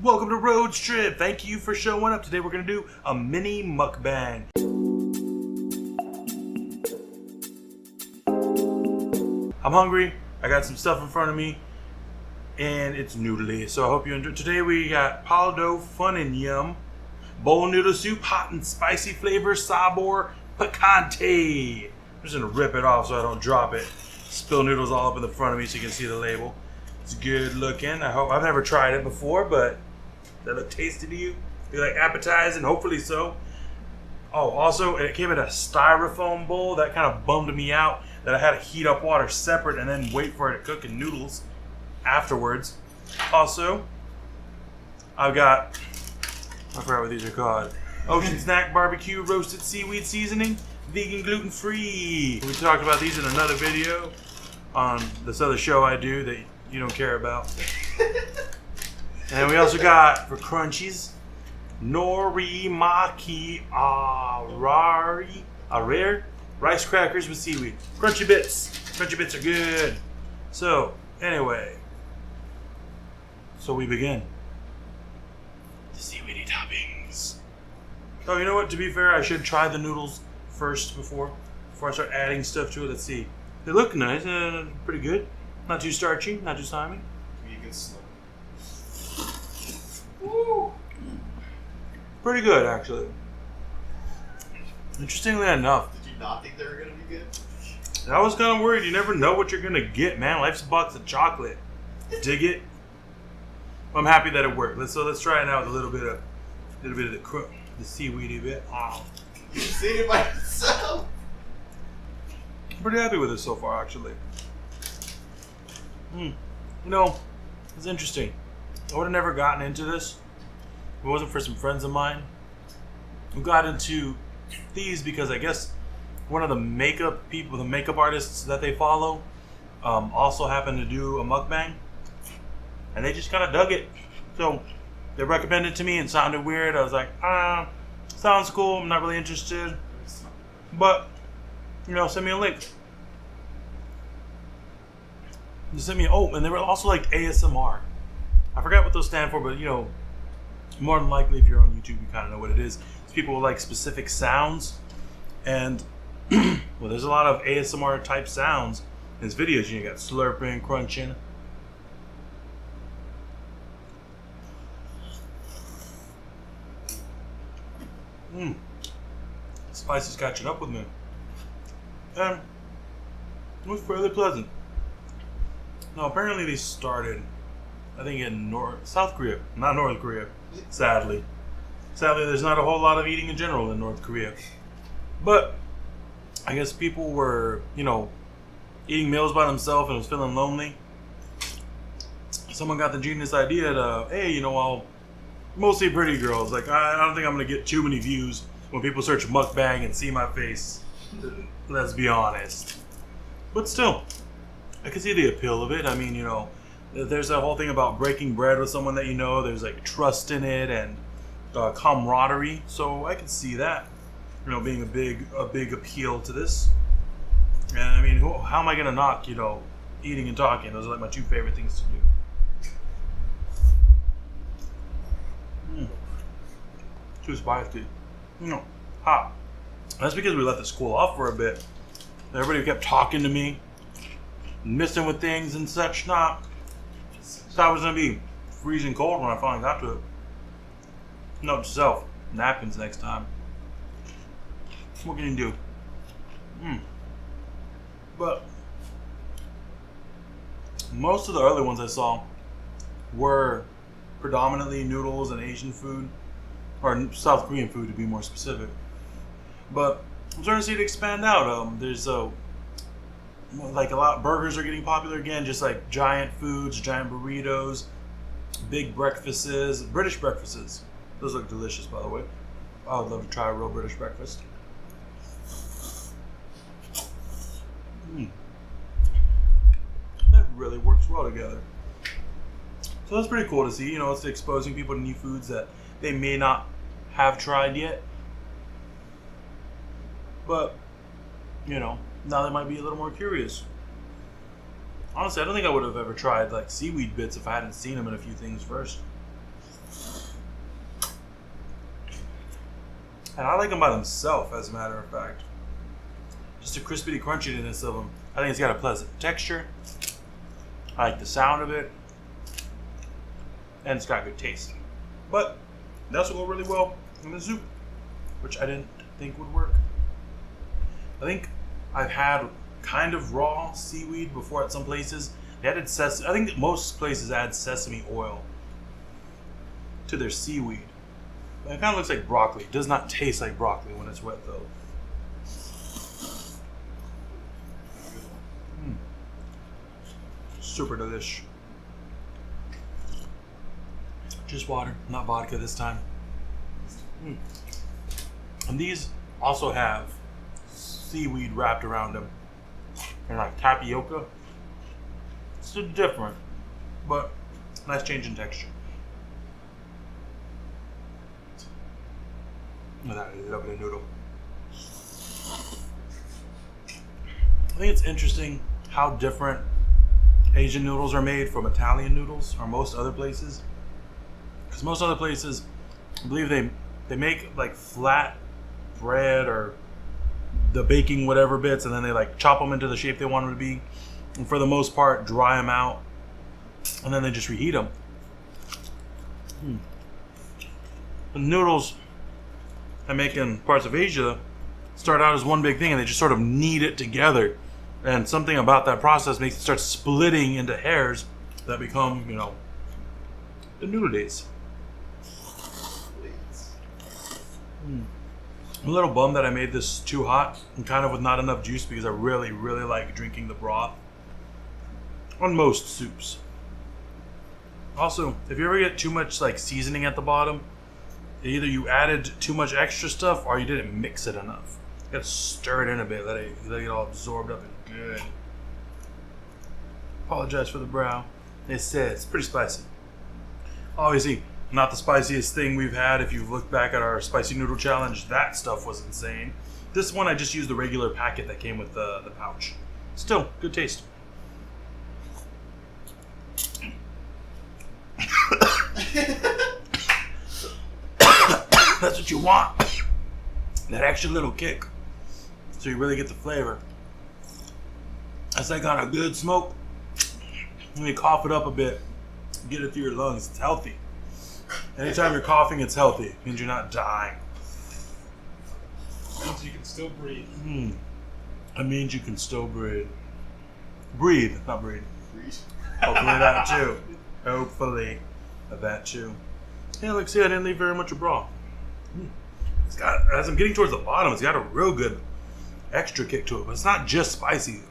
Welcome to RodezTrip. Thank you for showing up. Today we're going to do a mini mukbang. I'm hungry. I got some stuff in front of me. And it's noodly. So I hope you enjoy. Today we got palo fun and yum. Bowl noodle soup, hot and spicy flavor, sabor picante. I'm just going to rip it off so I don't drop it. Spill noodles all up in the front of me so you can see the label. It's good looking. I've never tried it before, but does that look tasty to you? You like appetizing? Hopefully so. Oh, also, it came in a styrofoam bowl. That kind of bummed me out that I had to heat up water separate and then wait for it to cook in noodles afterwards. Also, I've got, I forgot what these are called. Ocean Snack Barbecue Roasted Seaweed Seasoning, vegan, gluten-free. We talked about these in another video on this other show I do that you don't care about. And we also got, for crunchies, Nori Maki Arare rice crackers with seaweed. Crunchy bits. Crunchy bits are good. So, anyway. So we begin. The seaweedy toppings. Oh, you know what? To be fair, I should try the noodles first before I start adding stuff to it. Let's see. They look nice. Pretty good. Not too starchy. Not too slimy. Give me a good slurp. Woo. Pretty good, actually. Interestingly enough. Did you not think they were going to be good? I was kind of worried. You never know what you're going to get, man. Life's a box of chocolate. Dig it? I'm happy that it worked. Let's try it now with a little bit of the seaweedy bit. Oh. You seen it by yourself. I'm pretty happy with it so far, actually. You know, it's interesting. I would have never gotten into this if it wasn't for some friends of mine who got into these because I guess one of the makeup people, the makeup artists that they follow, also happened to do a mukbang, and they just kind of dug it. So they recommended it to me and it sounded weird. I was like, sounds cool. I'm not really interested, but you know, send me a link. You sent me, and they were also like ASMR. I forgot what those stand for, but you know, more than likely if you're on YouTube, you kind of know what it is. It's people with like specific sounds, and well, there's a lot of ASMR type sounds in these videos. You got slurping, crunching. Spice is catching up with me, and it was fairly pleasant. No, apparently they started, I think, in South Korea, not North Korea, sadly. Sadly, there's not a whole lot of eating in general in North Korea. But I guess people were, you know, eating meals by themselves and was feeling lonely. Someone got the genius idea to, hey, you know, mostly pretty girls. Like, I don't think I'm going to get too many views when people search mukbang and see my face. Let's be honest. But still, I can see the appeal of it. I mean, you know, there's that whole thing about breaking bread with someone that you know. There's like trust in it and camaraderie. So I can see that, you know, being a big appeal to this. And I mean, how am I gonna knock, you know, eating and talking? Those are like my two favorite things to do. Too spicy. No, hot. That's because we let this cool off for a bit. Everybody kept talking to me, messing with things and such. Not. Thought it was gonna be freezing cold when I finally got to it. Note to self: napkins next time. What can you do? But most of the early ones I saw were predominantly noodles and Asian food, or South Korean food to be more specific. But I'm starting to see it expand out. There's like a lot, burgers are getting popular again, just like giant foods, giant burritos, big breakfasts, British breakfasts. Those look delicious, by the way. I would love to try a real British breakfast. That really works well together. So that's pretty cool to see. You know, it's exposing people to new foods that they may not have tried yet. But, you know, now they might be a little more curious. Honestly, I don't think I would have ever tried like seaweed bits if I hadn't seen them in a few things first. And I like them by themselves, as a matter of fact. Just the crispity crunchiness of them. I think it's got a pleasant texture. I like the sound of it. And it's got good taste. But they also go really well in the soup, which I didn't think would work. I think I've had kind of raw seaweed before at some places. They added sesame. I think most places add sesame oil to their seaweed. But it kind of looks like broccoli. It does not taste like broccoli when it's wet, though. Super delish. Just water, not vodka this time. And these also have seaweed wrapped around them. And like tapioca. It's still different, but nice change in texture. Look at that lovely noodle. I think it's interesting how different Asian noodles are made from Italian noodles or most other places. Because most other places, I believe they make like flat bread or the baking whatever bits, and then they like chop them into the shape they want them to be, and for the most part dry them out, and then they just reheat them. The noodles I make in parts of Asia start out as one big thing, and they just sort of knead it together, and something about that process makes it start splitting into hairs that become, you know, the noodle days. I'm a little bummed that I made this too hot and kind of with not enough juice, because I really, really like drinking the broth on most soups. Also, if you ever get too much like seasoning at the bottom, either you added too much extra stuff or you didn't mix it enough. You gotta stir it in a bit, let it all absorbed up and good. Apologize for the brow. It's pretty spicy. Obviously, not the spiciest thing we've had. If you've looked back at our spicy noodle challenge, that stuff was insane. This one I just used the regular packet that came with the pouch. Still, good taste. That's what you want. That extra little kick. So you really get the flavor. That's like on a good smoke. When you cough it up a bit, get it through your lungs. It's healthy. Anytime you're coughing, it's healthy. It means you're not dying. It means you can still breathe. It means you can still breathe. Breathe, not breathe. Breathe. Hopefully that too. Hopefully that too. Yeah, look, see, I didn't leave very much of broth. It's got, as I'm getting towards the bottom, it's got a real good extra kick to it, but it's not just spicy.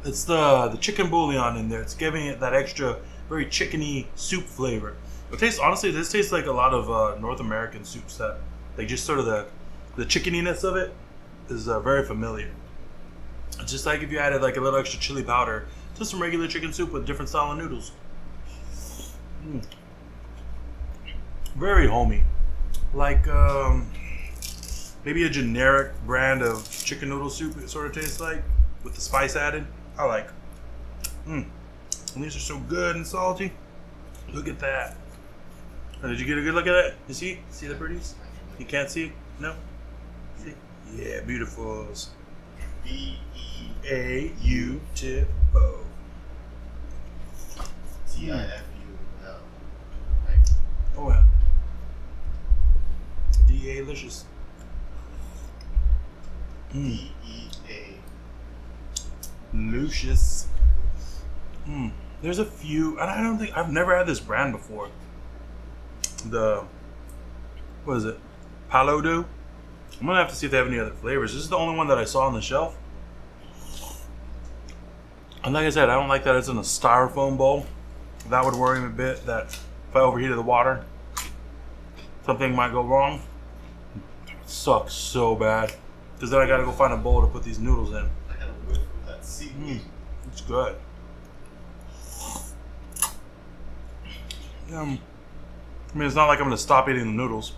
It's the chicken bouillon in there. It's giving it that extra, very chickeny soup flavor. It tastes, honestly, this tastes like a lot of North American soups that, like, just sort of the chickeniness of it is very familiar. It's just like if you added like a little extra chili powder to some regular chicken soup with different style of noodles. Very homey. Like maybe a generic brand of chicken noodle soup it sort of tastes like, with the spice added. I like. And these are so good and salty. Look at that. Did you get a good look at that? You see? See the pretties? You can't see? No? See? Yeah, beautifuls. B-E-A-U-T-O. T-I-F-U-L. Right? Oh, yeah. D-A-licious. D-E-A. Lucius. There's a few, and I don't think, I've never had this brand before. What is it? Palo Do? I'm gonna have to see if they have any other flavors. This is the only one that I saw on the shelf. And like I said, I don't like that it's in a styrofoam bowl. That would worry me a bit, that if I overheated the water, something might go wrong. It sucks so bad. Because then I gotta go find a bowl to put these noodles in. I got a whiff of that seaweed. It's good. I mean, it's not like I'm gonna stop eating the noodles.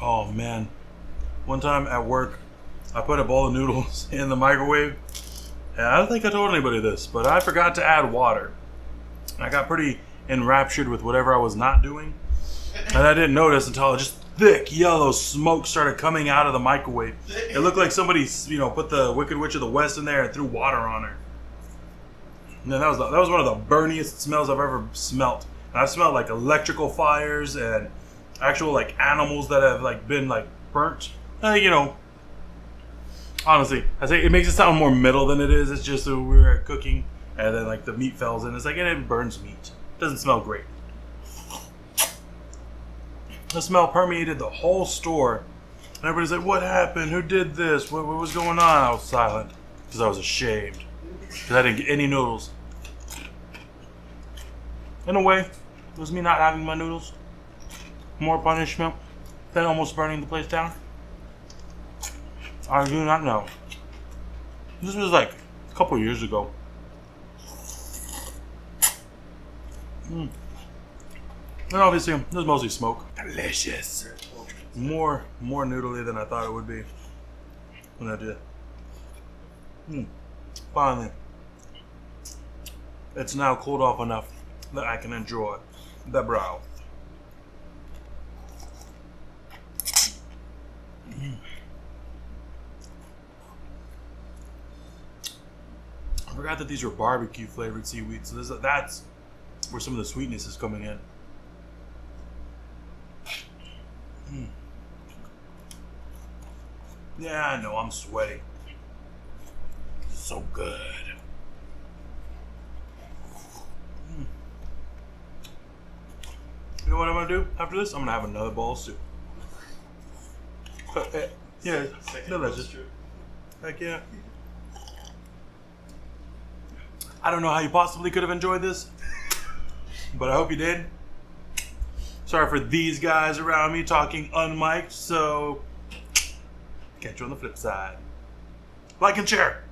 Oh man. One time at work, I put a bowl of noodles in the microwave. And I don't think I told anybody this, but I forgot to add water. I got pretty enraptured with whatever I was not doing. And I didn't notice until just thick yellow smoke started coming out of the microwave. It looked like somebody, put the Wicked Witch of the West in there and threw water on her. And then that was one of the burniest smells I've ever smelt. And I've smelled like electrical fires and actual like animals that have like been like burnt. Honestly, I say it makes it sound more metal than it is. It's just that we were cooking and then like the meat falls in. It's like, and it burns meat. It doesn't smell great. The smell permeated the whole store. And everybody's like, what happened? Who did this? What was going on? I was silent because I was ashamed. Because I didn't get any noodles. In a way, it was me not having my noodles. More punishment than almost burning the place down. I do not know. This was like a couple years ago. And obviously, it was mostly smoke. Delicious. More noodly than I thought it would be when I did. Finally, it's now cooled off enough that I can enjoy the brow. I forgot that these were barbecue flavored seaweed, so that's where some of the sweetness is coming in. Yeah, I know, I'm sweating. So good. You know what I'm gonna do after this? I'm gonna have another bowl of soup. Yeah, delicious. Heck yeah. I don't know how you possibly could have enjoyed this, but I hope you did. Sorry for these guys around me talking unmiked, so catch you on the flip side. Like and share.